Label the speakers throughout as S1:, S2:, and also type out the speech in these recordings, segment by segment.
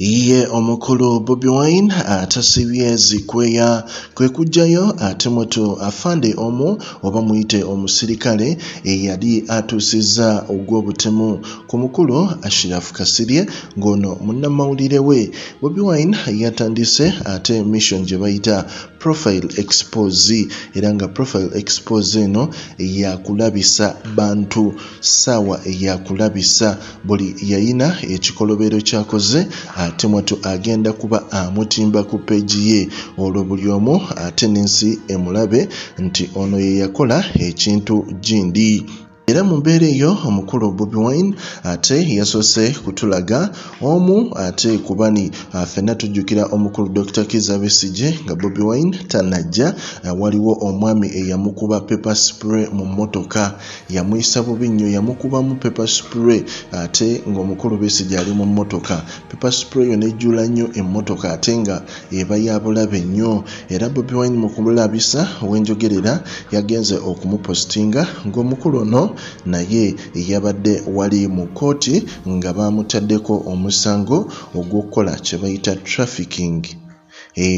S1: Ye omukulu Bobi Wine atasibye zikweya kwe kujjayo atemudde afande omu oba muyite omusirikale eyali atuusizza ogw'obutemu ku mukulu kasirye ng'ono munamawulire we. Bobi Wine yatandise ate mission gye bayita profile expose era nga profile expose eno yakulabisa bantu sawa yakulabisa buli yayina ekikolobero kyakoze atemudde agenda kuba amutimba ku peji ye olwo buli omu ate n'ensi emulabe nti ono ye yakola ekintu gindi. Era mu mbeera eyo omukulu Bobi Wine ate yasoose kutulaga omu ate kubani ffenna tujjukira omukulu Dr. Kizza Besigye nga Bobi Wine tanajja waliwo omwami eyamukuba pepper spray mu mmotoka yamuyisa bubi nnyo yamukubamu pepper spray ate ng'omukulu Besigye ali mu mmotoka pepper spray yo nejjula nnyo emmotoka ate nga eba ya bulabe nnyo. Era Bobi Wine mu kumulabisa wenjogerera yagenze okumupostinga ng'omukulu ono naye yabadde wali mu kooti nga bamutaddeko omusango ogw'okukola kye bayita trafficking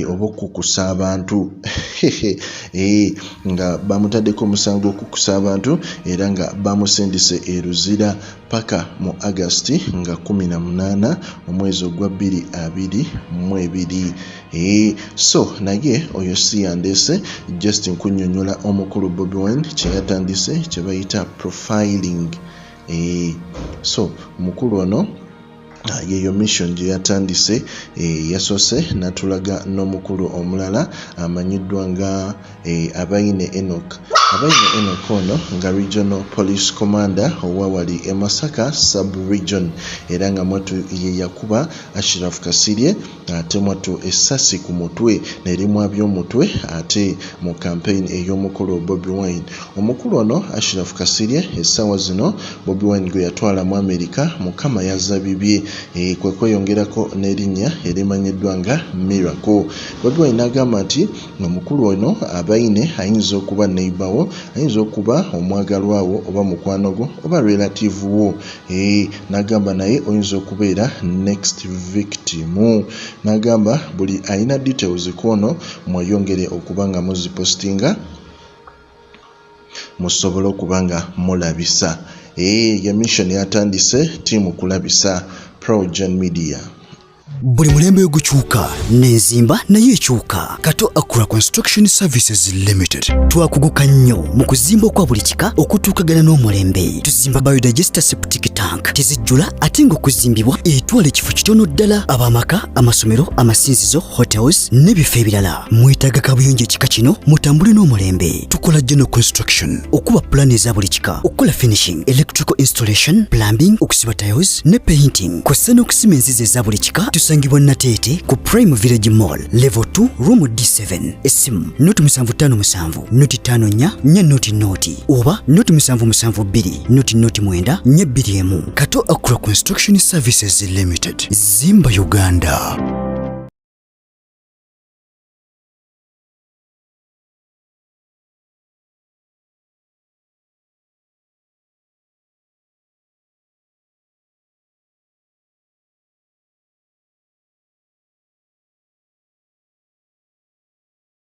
S1: oba okukusa abantu nga bamutaddeko omusango okukusa abantu era nga bamusindise eruzira paka mu August nga 18 omwezi ogwa 2022. So naye oyo si yandese just nkunnyonnyola omukulu Bobi Wine kye yatandise kye bayita profiling. So omukulu ono yeyo mission gye yatandise yasoose natulaga n'omukulu omulala amanyiddwa nga Abayine Enoch ono nga regional police commander owawali e Masaka sub-region era nga mwatu ye yakuba kasirye ate mwatu essasi ku mutwe nerimwabya omutwe ate mu campaign ey'omukulu Bobi Wine. Omukulu ono kasirye essaawa zino Bobi Wine gwe yatwala mu America mukama yazabibye kwe kweyongerako n'erinnya erimanyiddwa nga Miracle. Bobi Wine n'agamba nti omukulu ono Abayine ayinza okuba neighbor wo ayinza okuba omwagalwawo oba mukwano gwo oba relative wo n'agamba naye oyinza okubeera next victim. N'agamba buli ayina details kwono mweyongere okuba nga muzipostinga musobole okuba nga mulabisa. Ya mission yatandise tiimu kulabisa Progen Media.
S2: Buli mulembe gukyuka n'enzimba naye ekyuka. Kato Akura Construction Services Limited twakuguka nnyo mu kuzimba kwa buli kika okutuukagana n'omulembe. Tuzimba biodigester septic tank tezijjula ate ng'okuzimbibwa etwala ekifo kitono ddala ab'amaka amasomero amasinzizo hotels n'ebifo ebirala. Mwetaaga kabuyonjo ekika kino mutambule n'omulembe. Tukola general construction okuba plan eza buli kika okukola finishing electrical installation plumbing okusiba tiles ne painting kw'ossa n'okusima enzizi eza buli kika. Tusangibwa Nateete ku Prime Village Mall level 2 room D7 esimu noti 757 noti 54 noti oba noti 772 noti 9 Kato Akura Construction Services Limited. Zimba Uganda.